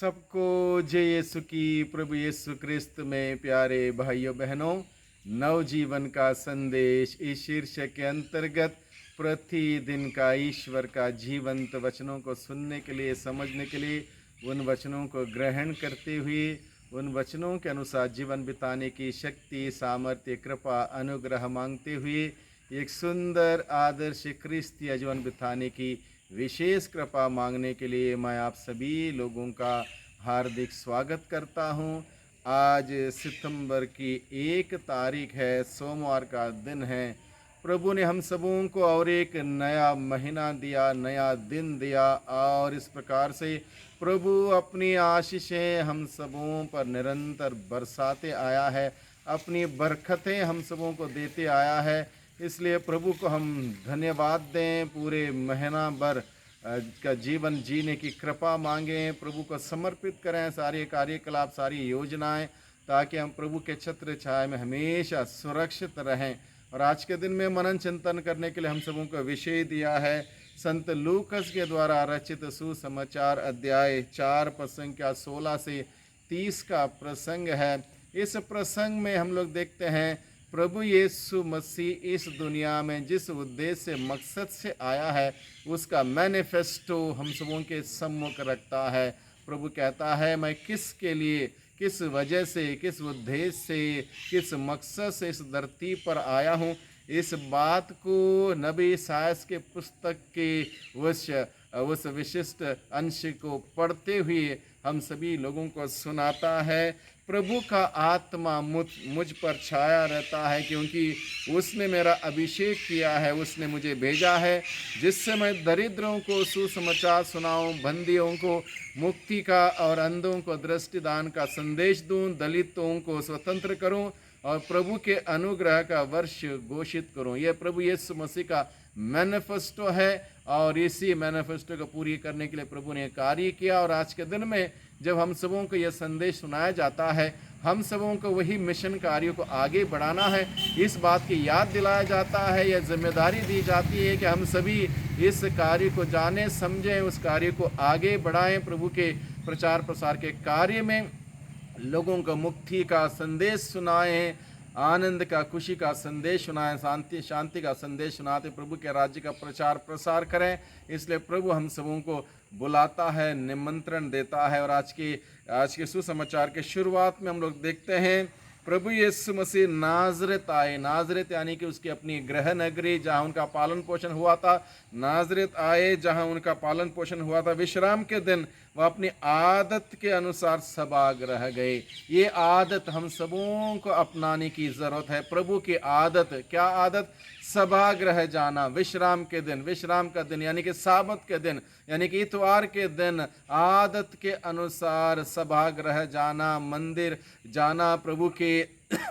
सबको जय यीशु की। प्रभु यीशु क्रिस्त में प्यारे भाइयों बहनों, नवजीवन का संदेश इस शीर्षक के अंतर्गत प्रतिदिन का ईश्वर का जीवंत वचनों को सुनने के लिए, समझने के लिए, उन वचनों को ग्रहण करते हुए उन वचनों के अनुसार जीवन बिताने की शक्ति, सामर्थ्य, कृपा, अनुग्रह मांगते हुए एक सुंदर आदर्श क्रिस्तीय जीवन बिताने की विशेष कृपा मांगने के लिए मैं आप सभी लोगों का हार्दिक स्वागत करता हूं। आज सितंबर की 1 तारीख है, सोमवार का दिन है। प्रभु ने हम सबों को और एक नया महीना दिया, नया दिन दिया, और इस प्रकार से प्रभु अपनी आशीषें हम सबों पर निरंतर बरसाते आया है, अपनी बरकतें हम सबों को देते आया है। इसलिए प्रभु को हम धन्यवाद दें, पूरे महीना भर का जीवन जीने की कृपा मांगें, प्रभु को समर्पित करें सारे कार्यकलाप, सारी योजनाएं, ताकि हम प्रभु के छत्र छाया में हमेशा सुरक्षित रहें। और आज के दिन में मनन चिंतन करने के लिए हम सबों को विषय दिया है संत लूकस के द्वारा रचित सुसमाचार अध्याय 4 पद संख्या 16 से 30 का प्रसंग है। इस प्रसंग में हम लोग देखते हैं प्रभु यीशु मसीह इस दुनिया में जिस उद्देश्य से, मकसद से आया है, उसका मैनिफेस्टो हम सबों के सम्मुख रखता है। प्रभु कहता है, मैं किसके लिए, किस वजह से, किस उद्देश्य से, किस मकसद से इस धरती पर आया हूँ, इस बात को नबी इसायास के पुस्तक के उस विशिष्ट अंश को पढ़ते हुए हम सभी लोगों को सुनाता है। प्रभु का आत्मा मुझ पर छाया रहता है, क्योंकि उसने मेरा अभिषेक किया है, उसने मुझे भेजा है जिससे मैं दरिद्रों को सुसमाचार सुनाऊं, बंदियों को मुक्ति का और अंधों को दृष्टिदान का संदेश दूं, दलितों को स्वतंत्र करूं और प्रभु के अनुग्रह का वर्ष घोषित करूं। यह प्रभु यीशु मसीह का मैनिफेस्टो है, और इसी मैनिफेस्टो को पूरी करने के लिए प्रभु ने कार्य किया। और आज के दिन में जब हम सबों को यह संदेश सुनाया जाता है, हम सबों को वही मिशन कार्यों को आगे बढ़ाना है, इस बात की याद दिलाया जाता है, यह जिम्मेदारी दी जाती है कि हम सभी इस कार्य को जानें, समझें, उस कार्य को आगे बढ़ाएं। प्रभु के प्रचार प्रसार के कार्य में लोगों को मुक्ति का संदेश सुनाएं, आनंद का, खुशी का संदेश सुनाएं, शांति का संदेश सुनाते प्रभु के राज्य का प्रचार प्रसार करें। इसलिए प्रभु हम सबों को बुलाता है, निमंत्रण देता है। और आज के सुसमाचार के शुरुआत में हम लोग देखते हैं प्रभु यीशु मसीह नाज़रेत आए। नाज़रेत यानी कि उसकी अपनी गृह नगरी, जहाँ उनका पालन पोषण हुआ था। नाज़रेत आए जहाँ उनका पालन पोषण हुआ था। विश्राम के दिन वह अपनी आदत के अनुसार सभागृह गए। ये आदत हम सबों को अपनाने की ज़रूरत है। प्रभु की आदत, क्या आदत? सभागृह जाना। विश्राम के दिन, विश्राम का दिन यानी कि साबत के दिन, यानी कि इतवार के दिन आदत के अनुसार सभागृह जाना, मंदिर जाना, प्रभु के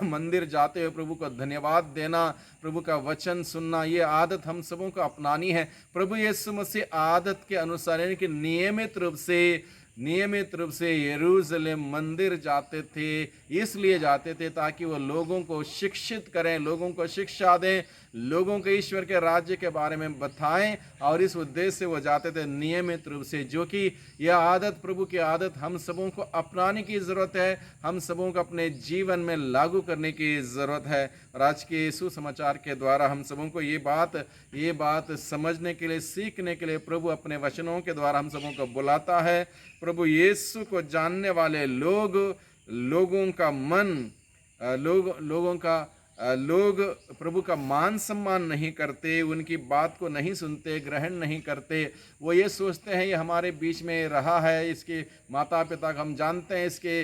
मंदिर जाते हुए प्रभु को धन्यवाद देना, प्रभु का वचन सुनना, ये आदत हम सबों को अपनानी है। प्रभु यीशु मसीह आदत के अनुसार यानी कि नियमित रूप से यरूशलेम मंदिर जाते थे। इसलिए जाते थे ताकि वो लोगों को शिक्षित करें, लोगों को शिक्षा दें, लोगों को ईश्वर के राज्य के बारे में बताएं, और इस उद्देश्य से वो जाते थे नियमित रूप से। जो कि यह आदत, प्रभु की आदत हम सबों को अपनाने की ज़रूरत है, हम सबों को अपने जीवन में लागू करने की ज़रूरत है। और आज के सुसमाचार के द्वारा हम सबों को ये बात समझने के लिए, सीखने के लिए प्रभु अपने वचनों के द्वारा हम सबों को बुलाता है। प्रभु यीशु को जानने वाले लोग प्रभु का मान सम्मान नहीं करते, उनकी बात को नहीं सुनते, ग्रहण नहीं करते। वो ये सोचते हैं ये हमारे बीच में रहा है, इसके माता पिता को हम जानते हैं, इसके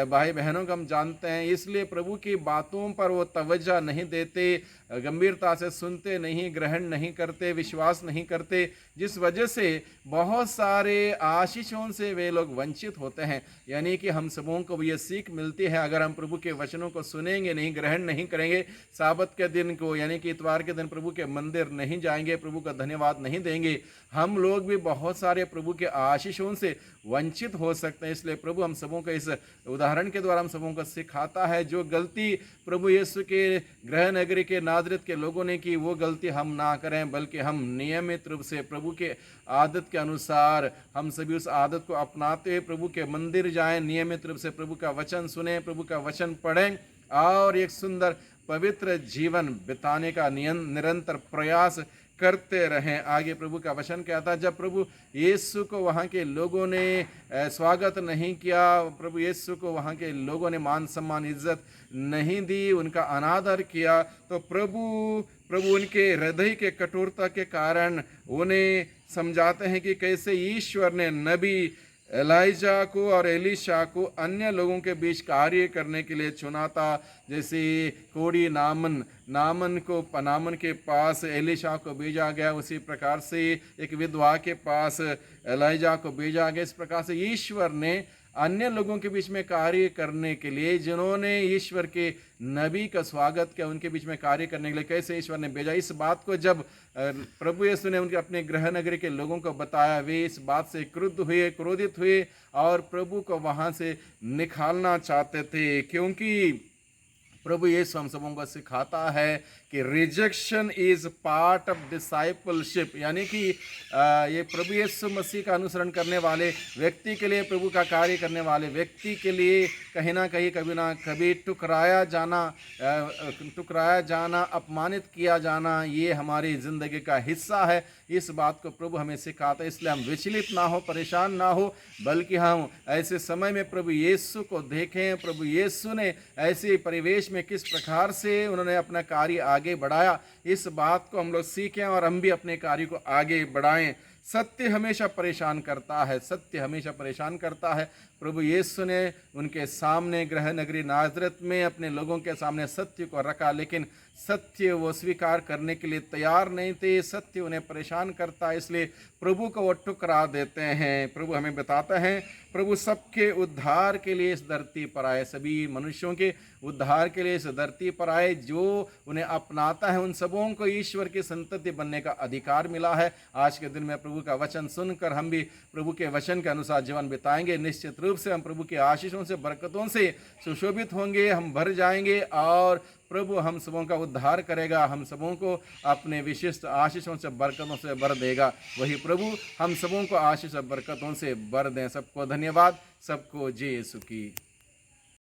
भाई बहनों को हम जानते हैं, इसलिए प्रभु की बातों पर वो तवज्जो नहीं देते, गंभीरता से सुनते नहीं, ग्रहण नहीं करते, विश्वास नहीं करते, जिस वजह से बहुत सारे आशीषों से वे लोग वंचित होते हैं। यानी कि हम सबों को ये सीख मिलती है, अगर हम प्रभु के वचनों को सुनेंगे नहीं, ग्रहण नहीं करेंगे, साबत के दिन को यानी कि इतवार के दिन प्रभु के मंदिर नहीं जाएंगे, प्रभु का धन्यवाद नहीं देंगे, हम लोग भी बहुत सारे प्रभु के आशीषों से वंचित हो सकते हैं। इसलिए प्रभु हम सबों को इस उदाहरण के द्वारा हम सबों को सिखाता है, जो गलती प्रभु यीशु के गृह नगरी के नाज़रेत के लोगों ने की, वो गलती हम ना करें, बल्कि हम नियमित रूप से प्रभु के आदत के अनुसार हम सभी उस आदत को अपनाते हुए प्रभु के मंदिर जाएं, नियमित रूप से प्रभु का वचन सुने, प्रभु का वचन पढ़ें और एक सुंदर पवित्र जीवन बिताने का निरंतर प्रयास करते रहें। आगे प्रभु का वचन कहता है, जब प्रभु यीशु को वहाँ के लोगों ने स्वागत नहीं किया, प्रभु यीशु को वहाँ के लोगों ने मान सम्मान इज्जत नहीं दी, उनका अनादर किया, तो प्रभु उनके हृदय के कठोरता के कारण उन्हें समझाते हैं कि कैसे ईश्वर ने नबी एलाइजा को और एलीशा को अन्य लोगों के बीच कार्य करने के लिए चुना था। जैसे कोढ़ी नामन के पास एलीशा को भेजा गया, उसी प्रकार से एक विधवा के पास एलाइजा को भेजा गया। इस प्रकार से ईश्वर ने अन्य लोगों के बीच में कार्य करने के लिए, जिन्होंने ईश्वर के नबी का स्वागत किया, उनके बीच में कार्य करने के लिए कैसे ईश्वर ने भेजा। इस बात को जब प्रभु यीशु ने उनके अपने गृह नगरी के लोगों को बताया, वे इस बात से क्रोधित हुए और प्रभु को वहाँ से निकालना चाहते थे, क्योंकि प्रभु यीशु हम सबों को सिखाता है कि rejection is part of discipleship, यानी कि ये प्रभु यीशु मसीह का अनुसरण करने वाले व्यक्ति के लिए, प्रभु का कार्य करने वाले व्यक्ति के लिए कहीं ना कहीं कभी ना कभी टुकराया जाना, अपमानित किया जाना, ये हमारी ज़िंदगी का हिस्सा है। इस बात को प्रभु हमें सिखाता है। इसलिए हम विचलित ना हो, परेशान ना हो, बल्कि हम ऐसे समय में प्रभु यीशु को देखें। प्रभु यीशु ने ऐसे परिवेश में किस प्रकार से उन्होंने अपना कार्य आगे बढ़ाया, इस बात को हम लोग सीखें और हम भी अपने कार्य को आगे बढ़ाएं। सत्य हमेशा परेशान करता है, सत्य हमेशा परेशान करता है। प्रभु यीशु ने उनके सामने गृह नगरी नाज़रेत में अपने लोगों के सामने सत्य को रखा, लेकिन सत्य वो स्वीकार करने के लिए तैयार नहीं थे। सत्य उन्हें परेशान करता है, इसलिए प्रभु को वो ठुकरा देते हैं। प्रभु हमें बताता है, प्रभु सबके उद्धार के लिए इस धरती पर आए, सभी मनुष्यों के उद्धार के लिए इस धरती पर आए। जो उन्हें अपनाता है उन सबों को ईश्वर की संतति बनने का अधिकार मिला है। आज के दिन में प्रभु का वचन सुनकर हम भी प्रभु के वचन के अनुसार जीवन बिताएंगे। निश्चित रूप से हम प्रभु के आशीषों से, बरकतों से सुशोभित होंगे, हम भर जाएंगे और प्रभु हम सबों का उद्धार करेगा, हम सबों को अपने विशिष्ट आशीषों से, बरकतों से भर देगा। वही प्रभु हम सबों को आशीष और बरकतों से भर दें। सबको धन्यवाद, सबको जय यीशु की।